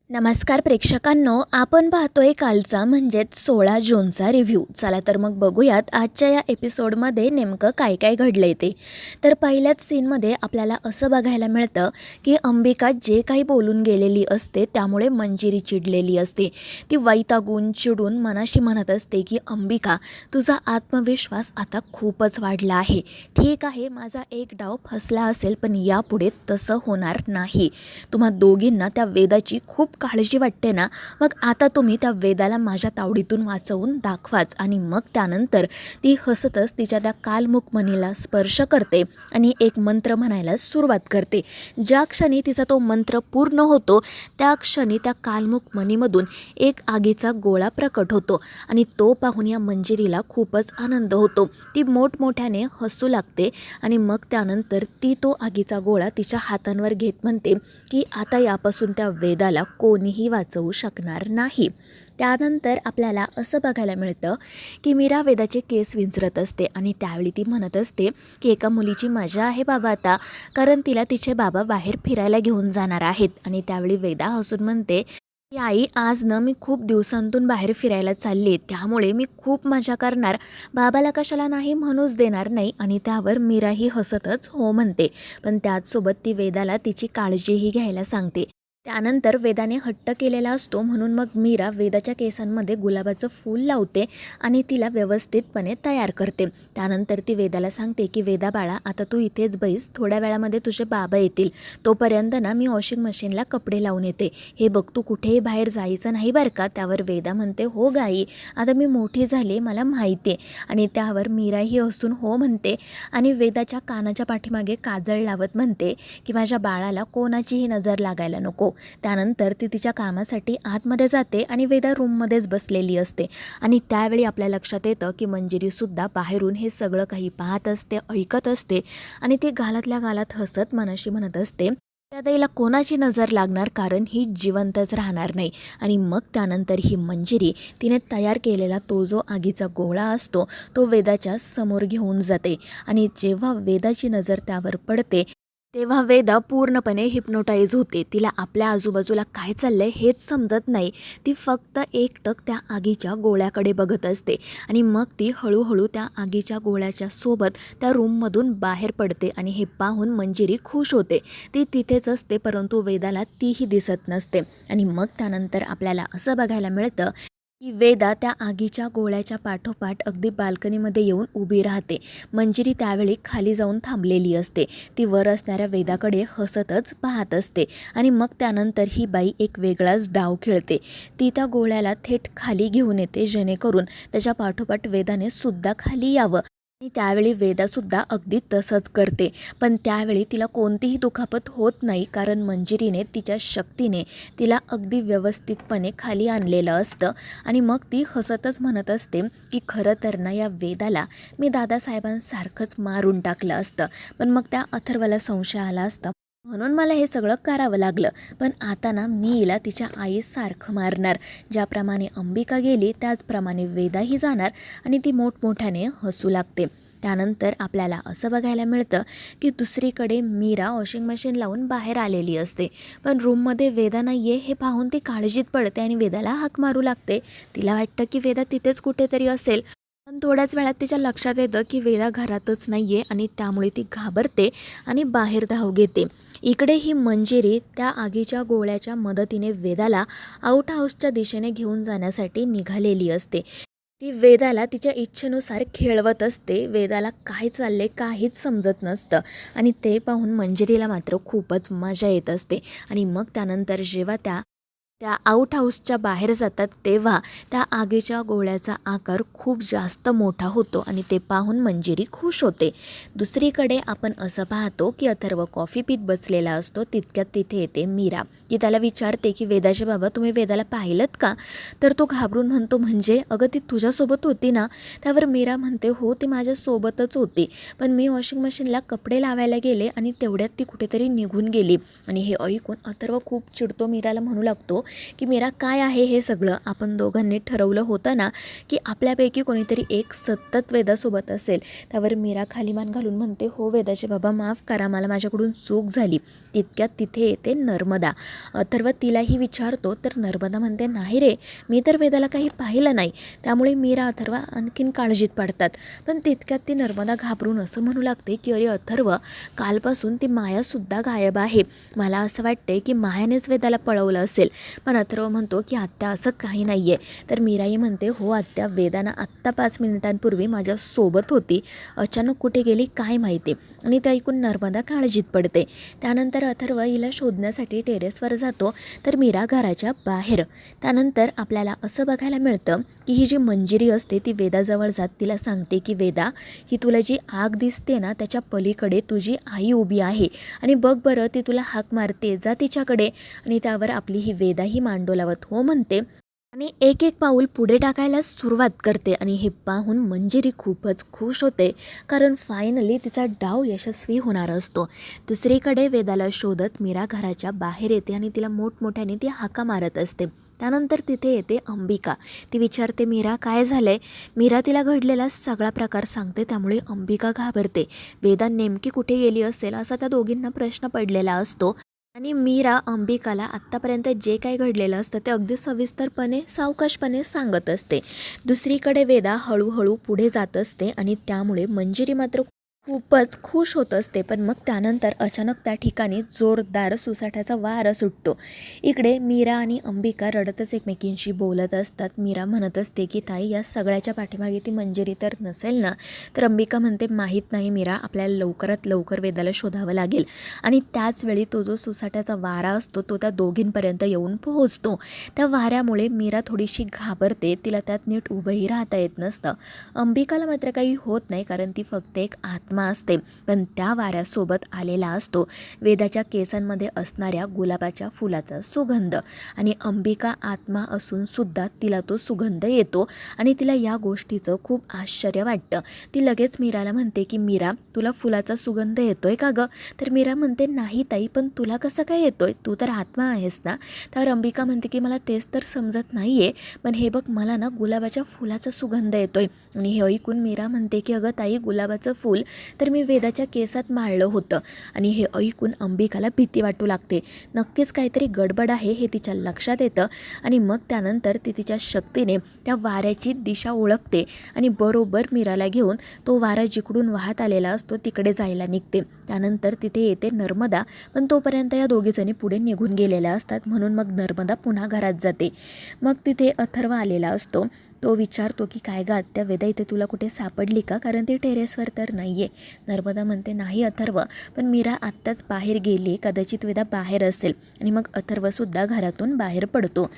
नमस्कार प्रेक्षकांनो, आपण पाहतोय कालचा म्हणजेच 16 जूनचा रिव्ह्यू. चला तर मग बघूयात आजच्या या एपिसोडमध्ये नेमकं काय काय घडलंय ते. तर पहिल्याच सीनमध्ये आपल्याला असं बघायला मिळतं की अंबिका जे काही बोलून गेलेली असते त्यामुळे मंजिरी चिडलेली असते. ती वैतागून चिडून मनाशी म्हणत असते की अंबिका, तुझा आत्मविश्वास आता खूपच वाढला आहे. ठीक आहे, माझा एक डाव फसला असेल पण यापुढे तसं होणार नाही. तुम्हा दोघींना त्या वेदाची खूप काळजी वाटते ना, मग आता तुम्ही त्या वेदाला माझ्या तावडीतून वाचवून दाखवाच. आणि मग त्यानंतर ती हसतच तिच्या त्या कालमुखमणीला स्पर्श करते आणि एक मंत्र म्हणायला सुरुवात करते. ज्या क्षणी तिचा तो मंत्र पूर्ण होतो त्या क्षणी त्या कालमुखमणीमधून एक आगीचा गोळा प्रकट होतो आणि तो पाहून या मंजिरीला खूपच आनंद होतो. ती मोठमोठ्याने हसू लागते आणि मग त्यानंतर ती तो आगीचा गोळा तिच्या हातांवर घेत म्हणते की आता यापासून त्या वेदाला कोणीही वाचवू शकणार नाही. त्यानंतर आपल्याला असं बघायला मिळतं की मीरा वेदाचे केस विंचरत असते आणि त्यावेळी ती म्हणत असते की एका मुलीची मजा आहे बाबा आता, कारण तिला तिचे बाबा बाहेर फिरायला घेऊन जाणार आहेत. आणि त्यावेळी वेदा हसून म्हणते की आई, आज मी खूप दिवसांतून बाहेर फिरायला चालले, त्यामुळे मी खूप मजा करणार, बाबाला कशाला नाही म्हणूच देणार नाही. आणि त्यावर मीराही हसतच हो म्हणते, पण त्याचसोबत ती वेदाला तिची काळजीही घ्यायला सांगते. त्यानंतर वेदाने हट्ट केलेला असतो म्हणून मग मीरा वेदाच्या केसांमध्ये गुलाबाचं फूल लावते आणि तिला व्यवस्थितपणे तयार करते. त्यानंतर ती वेदाला सांगते की वेदा बाळा, आता तू इथेच बैस, थोड्या वेळामध्ये तुझे बाबा येतील, तोपर्यंत मी वॉशिंग मशीनला कपडे लावून येते. हे बघ, तू कुठेही बाहेर जायचं नाही बरं का. त्यावर वेदा म्हणते हो गाई, आता मी मोठी झाले, मला माहिती आहे. आणि त्यावर मीराही हसून हो म्हणते आणि वेदाच्या कानाच्या पाठीमागे काजळ लावत म्हणते की माझ्या बाळाला कोणाचीही नजर लागायला नको. त्यानंतर ती तिच्या कामासाठी आतमध्ये जाते आणि वेदा रूममध्येच बसलेली असते. आणि त्यावेळी आपल्या लक्षात येतं की मंजिरीसुद्धा बाहेरून हे सगळं काही पाहत असते, ऐकत असते आणि ती गालातल्या गालात हसत मनाशी म्हणत असते त्या ताईला कोणाची नजर लागणार, कारण ही जिवंतच राहणार नाही. आणि मग त्यानंतर ही मंजिरी तिने तयार केलेला तो जो आगीचा गोळा असतो तो वेदाच्या समोर घेऊन जाते. आणि जेव्हा वेदाची नजर त्यावर पडते तेव्हा वेदा पूर्णपणे हिप्नोटाईज होते. तिला आपल्या आजूबाजूला काय चाललंय हेच समजत नाही. ती फक्त एकटक त्या आगीच्या गोळ्याकडे बघत असते आणि मग ती हळूहळू त्या आगीच्या गोळ्याच्या सोबत त्या रूममधून बाहेर पडते. आणि हे पाहून मंजिरी खुश होते. ती तिथेच असते परंतु वेदाला तीही दिसत नसते. आणि मग त्यानंतर आपल्याला असं बघायला मिळतं की वेदा त्या आगीच्या गोळ्याच्या पाठोपाठ अगदी बाल्कनीमध्ये येऊन उभी राहते. मंजिरी त्यावेळी खाली जाऊन थांबलेली असते. ती वर असणाऱ्या वेदाकडे हसतच पाहत असते आणि मग त्यानंतर ही बाई एक वेगळाच डाव खेळते. ती त्या गोळ्याला थेट खाली घेऊन येते जेणेकरून त्याच्या पाठोपाठ वेदाने सुद्धा खाली यावं. आणि त्यावेळी वेदासुद्धा अगदी तसंच करते. पण त्यावेळी तिला कोणतीही दुखापत होत नाही, कारण मंजिरीने तिच्या शक्तीने तिला अगदी व्यवस्थितपणे खाली आणलेलं असतं. आणि मग ती हसतच म्हणत असते की खरं तर या वेदाला मी दादासाहेबांसारखंच मारून टाकलं असतं, पण मग त्या अथर्वला संशय आला असता म्हणून मला हे सगळं करावं लागलं. पण आता मी हिला तिच्या आईसारखं मारणार. ज्याप्रमाणे अंबिका गेली त्याचप्रमाणे वेदाही जाणार. आणि ती मोठमोठ्याने हसू लागते. त्यानंतर आपल्याला असं बघायला मिळतं की दुसरीकडे मीरा वॉशिंग मशीन लावून बाहेर आलेली असते, पण रूममध्ये वेदा नाही आहे हे पाहून ती काळजीत पडते आणि वेदाला हाक मारू लागते. तिला वाटतं की वेदा तिथेच कुठेतरी असेल, पण थोड्याच वेळात तिच्या लक्षात येतं की वेदा घरातच नाही आहे आणि त्यामुळे ती घाबरते आणि बाहेर धाव घेते. इकडे ही मंजिरी त्या आगीच्या गोळ्याच्या मदतीने वेदाला आउट हाऊसच्या दिशेने घेऊन जाण्यासाठी निघालेली असते. ती वेदाला तिच्या इच्छेनुसार खेळवत असते. वेदाला काय चालले काहीच समजत नसतं आणि ते पाहून मंजिरीला मात्र खूपच मजा येत असते. आणि मग त्यानंतर जेव्हा त्या आउट हाऊसच्या बाहेर जातात तेव्हा त्या आगीच्या गोळ्याचा आकार खूप जास्त मोठा होतो आणि ते पाहून मंजिरी खुश होते. दुसरीकडे आपण असं पाहतो की अथर्व कॉफी पीत बसलेला असतो. तितक्यात तिथे येते मीरा. ती त्याला विचारते की वेदाचे बाबा, तुम्ही वेदाला पाहिलंत का? तर तो घाबरून म्हणतो म्हणजे अगं ती तुझ्यासोबत होती ना? त्यावर मीरा म्हणते हो, ती माझ्यासोबतच होती, पण मी वॉशिंग मशीनला कपडे लावायला गेले आणि तेवढ्यात ती कुठेतरी निघून गेली. आणि हे ऐकून अथर्व खूप चिडतो, मीराला म्हणू लागतो की मीरा काय आहे हे सगळं. आपण दोघांनी ठरवलं होतं ना की आपल्यापैकी कोणीतरी एक सतत वेदासोबत असेल. त्यावर मीरा खाली मान घालून म्हणते, हो वेदाचे बाबा माफ करा, मला माझ्याकडून चूक झाली. तितक्यात तिथे येते नर्मदा. अथर्व तिलाही विचारतो तर नर्मदा म्हणते, नाही रे, मी तर वेदाला काही पाहिलं नाही. त्यामुळे मीरा अथर्व आणखीन काळजीत पडतात. पण तितक्यात ती नर्मदा घाबरून असं म्हणू लागते की अरे अथर्व, कालपासून ती मायासुद्धा गायब आहे. मला असं वाटते की मायानेच वेदाला पळवलं असेल. पण अथर्व म्हणतो की आत्या असं काही नाही आहे. तर मीराही म्हणते, हो आत्या, वेदाना आत्ता 5 मिनिटांपूर्वी माझ्यासोबत होती, अचानक कुठे गेली काय माहिती. आणि ते ऐकून नर्मदा काळजीत पडते. त्यानंतर अथर्व हिला शोधण्यासाठी टेरेसवर जातो तर मीरा घराच्या बाहेर. त्यानंतर आपल्याला असं बघायला मिळतं की ही जी मंजिरी असते ती वेदाजवळ जात तिला सांगते की वेदा, ही तुला जी आग दिसते ना त्याच्या पलीकडे तुझी आई उभी आहे आणि बघ बरं, ती तुला हाक मारते, जा तिच्याकडे. आणि त्यावर आपली ही वेदा ही मान डोलावत हो म्हणते आणि एक एक पाऊल पुढे टाकायला सुरुवात करते. आणि हे पाहून मंजिरी खूपच खुश होते, कारण फायनली तिचा डाव यशस्वी होणार असतो. दुसरीकडे वेदाला शोधत मीरा घराच्या बाहेर येते आणि तिला मोठमोठ्याने ती हाका मारत असते. त्यानंतर तिथे येते अंबिका. ती विचारते, मीरा काय झालंय? मीरा तिला घडलेला सगळा प्रकार सांगते. त्यामुळे अंबिका घाबरते. वेदा नेमकी कुठे गेली असेल असा त्या दोघींना प्रश्न पडलेला असतो. आणि मीरा अंबिकाला आत्तापर्यंत जे काही घडलेलं असतं ते अगदी सविस्तरपणे सावकाशपणे सांगत असते. दुसरीकडे वेदा हळूहळू पुढे जात असते आणि त्यामुळे मंजिरी मात्र खूपच खुश होत असते. पण मग त्यानंतर अचानक त्या ठिकाणी जोरदार सुसाट्याचा वारा सुटतो. इकडे मीरा आणि अंबिका रडतच एकमेकींशी बोलत असतात. मीरा म्हणत असते की ताई, या सगळ्याच्या पाठीमागे ती मंजिरी तर नसेल ना? तर अंबिका म्हणते, माहीत नाही मीरा, आपल्याला लवकरात लवकर वेदाला शोधावं लागेल. आणि त्याचवेळी तो जो सुसाट्याचा वारा असतो तो त्या दोघींपर्यंत येऊन पोहोचतो. त्या वाऱ्यामुळे मीरा थोडीशी घाबरते. तिला त्यात नीट उभंही राहता येत नसतं. अंबिकाला मात्र काही होत नाही, कारण ती फक्त एक आत्मा असते. पण त्या वाऱ्यासोबत आलेला असतो वेदाच्या केसांमध्ये असणाऱ्या गुलाबाच्या फुलाचा सुगंध. आणि अंबिका आत्मा असून सुद्धा तिला तो सुगंध येतो आणि तिला या गोष्टीचं खूप आश्चर्य वाटतं. ती लगेच मीराला म्हणते की मीरा, तुला फुलाचा सुगंध येतोय का गं? तर मीरा म्हणते, नाही ताई, पण तुला कसं काय येतोय? तू तर आत्मा आहेस ना? तर अंबिका म्हणते की मला तेच तर समजत नाही आहे, पण हे बघ, मला ना गुलाबाच्या फुलाचा सुगंध येतोय. आणि हे ऐकून मीरा म्हणते की अगं ताई, गुलाबाचं फूल तर मी वेदाच्या केसात माळलं होतं. आणि हे ऐकून अंबिकाला भीती वाटू लागते. नक्कीच काहीतरी गडबड आहे हे तिच्या लक्षात येतं. आणि मग त्यानंतर ती तिच्या शक्तीने त्या वाऱ्याची दिशा ओळखते आणि बरोबर मीराला घेऊन तो वारा जिकडून वाहत आलेला असतो तिकडे जायला निघते. त्यानंतर तिथे येते नर्मदा. पण तोपर्यंत या दोघीजणी पुढे निघून गेलेल्या असतात, म्हणून मग नर्मदा पुन्हा घरात जाते. मग तिथे अथर्व आलेला असतो. तो विचारतो की काय गा आत्या, वेदा इथे तुला कुठे सापडली का? कारण ती टेरेसवर तर नाही आहे. नर्मदा म्हणते, नाही अथर्व, पण मीरा आत्ताच बाहेर गेली, कदाचित वेदा बाहेर असेल. आणि मग अथर्वसुद्धा घरातून बाहेर पडतो.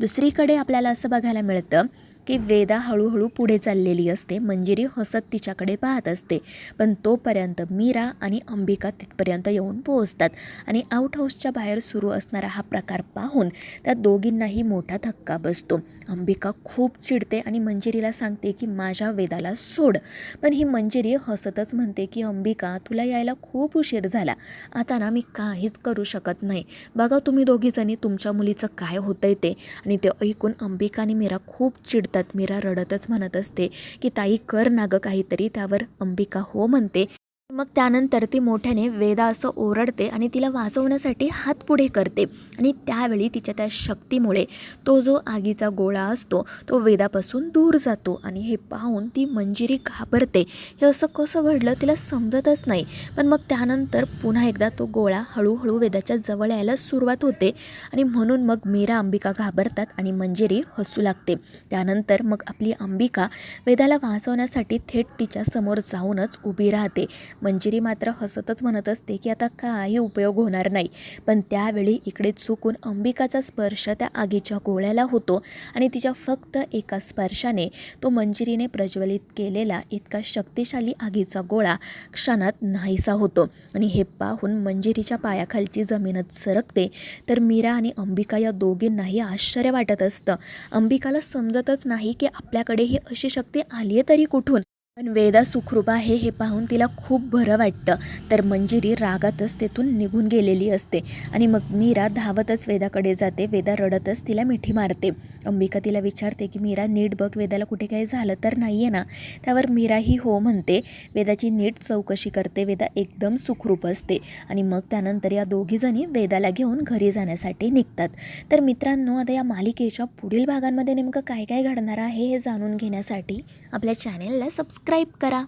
दुसरीकडे आपल्याला असं बघायला मिळतं की वेदा हळूहळू पुढे चाललेली असते. मंजिरी हसत तिच्याकडे पाहत असते. पण तोपर्यंत मीरा आणि अंबिका तिथपर्यंत येऊन पोहोचतात. आणि आउट हाऊसच्या बाहेर सुरू असणारा हा प्रकार पाहून त्या दोघींनाही मोठा धक्का बसतो. अंबिका खूप चिडते आणि मंजिरीला सांगते की माझ्या वेदाला सोड. पण ही मंजिरी हसतच म्हणते की अंबिका, तुला यायला खूप उशीर झाला, आता ना मी काहीच करू शकत नाही. बघा तुम्ही दोघीजणी तुमच्या मुलीचं काय होतंय ते. आणि ते ऐकून अंबिका आणि मीरा खूप चिडतात. मीरा रडतच म्हणत असते की ताई, कर ना गं काहीतरी. त्यावर अंबिका हो म्हणते. मग त्यानंतर ती मोठ्याने वेदा असं ओरडते आणि तिला वाचवण्यासाठी हात पुढे करते. आणि त्यावेळी तिच्या त्या शक्तीमुळे तो जो आगीचा गोळा असतो तो वेदापासून दूर जातो. आणि हे पाहून ती मंजिरी घाबरते. हे असं कसं घडलं तिला समजतच नाही. पण मग त्यानंतर पुन्हा एकदा तो गोळा हळूहळू वेदाच्या जवळ यायला सुरुवात होते. आणि म्हणून मग मीरा अंबिका घाबरतात आणि मंजिरी हसू लागते. त्यानंतर मग आपली अंबिका वेदाला वाचवण्यासाठी थेट तिच्या समोर जाऊनच उभी राहते. मंजिरी मात्र हसतच म्हणत असते की आता काही उपयोग होणार नाही. पण त्यावेळी इकडे चुकून अंबिकाचा स्पर्श त्या आगीच्या गोळ्याला होतो आणि तिच्या फक्त एका स्पर्शाने तो मंजिरीने प्रज्वलित केलेला इतका शक्तिशाली आगीचा गोळा क्षणात नाहीसा होतो. आणि हे पाहून मंजिरीच्या पायाखालची जमीनच सरकते. तर मीरा आणि अंबिका या दोघींनाही आश्चर्य वाटत असतं. अंबिकाला समजतच नाही की आपल्याकडे ही अशी शक्ती आली आहे तरी कुठून. पण वेदा सुखरूप आहे हे पाहून तिला खूप बरं वाटतं. तर मंजिरी रागातच तेथून निघून गेलेली असते आणि मग मीरा धावतच वेदाकडे जाते. वेदा रडतच तिला मिठी मारते. अंबिका तिला विचारते की मीरा नीट बघ, वेदाला कुठे काही झालं तर नाही आहे ना. त्यावर मीरा ही हो म्हणते. वेदाची नीट चौकशी करते. वेदा एकदम सुखरूप असते आणि मग त्यानंतर या दोघीजणी वेदाला घेऊन घरी जाण्यासाठी निघतात. तर मित्रांनो, आता या मालिकेच्या पुढील भागांमध्ये नेमकं काय काय घडणार आहे हे जाणून घेण्यासाठी आपल्या चॅनेलला सबस्क्राईब करा.